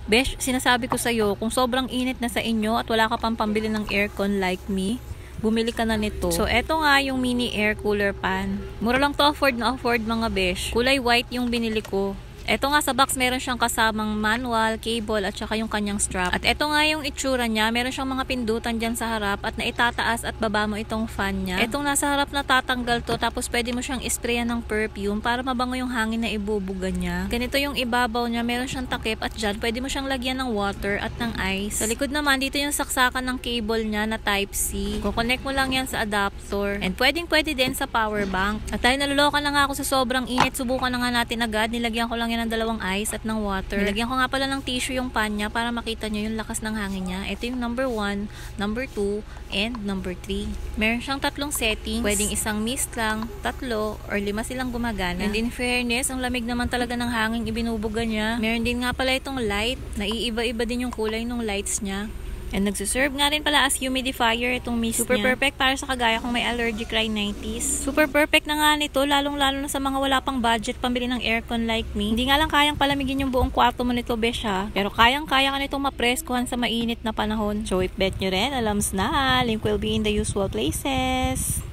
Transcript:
Besh, sinasabi ko sa'yo, kung sobrang init na sa inyo at wala ka pang pambili ng aircon like me, bumili ka na nito. So, eto nga yung mini air cooler pan. Mura lang to, afford na afford mga besh. Kulay white yung binili ko. Eto nga sa box, meron siyang kasamang manual, cable, at saka yung kanyang strap. At eto nga yung itsura niya, meron siyang mga pindutan dyan sa harap at naitataas at baba mo itong fan niya. Etong nasa harap na tatanggal to, tapos pwede mo siyang isprayan ng perfume para mabango yung hangin na ibubuga niya. Ganito yung ibabaw niya, meron siyang takip at dyan pwede mo siyang lagyan ng water at ng ice. Sa likod naman, dito yung saksakan ng cable niya na type C. Kukonect mo lang yan sa adapter. And pwede din sa power bank. At dahil naluloka na nga ako sa sobrang init, subukan na nga natin agad. Nilagyan ko lang yan ng dalawang ice at ng water. Nilagyan ko nga pala ng tissue yung pan niya para makita nyo yung lakas ng hangin niya. Ito yung number 1, number 2, and number 3. Meron siyang 3 settings. Pwedeng isang mist lang, 3, or 5 silang gumagana. And in fairness, ang lamig naman talaga ng hangin ibinubuga niya. Meron din nga pala itong light. Naiiba-iba din yung kulay ng lights niya. And nagsiserve nga rin pala as humidifier itong mist niya. Super perfect para sa kagaya kung may allergic rhinitis. Super perfect na nga nito, lalong-lalo na sa mga wala pang budget pambili ng aircon like me. Hindi nga lang kayang palamigin yung buong kwarto mo nito, besh ha. Pero kayang-kaya ka nitong mapreskuhan sa mainit na panahon. So if bet nyo rin, alams na, link will be in the usual places.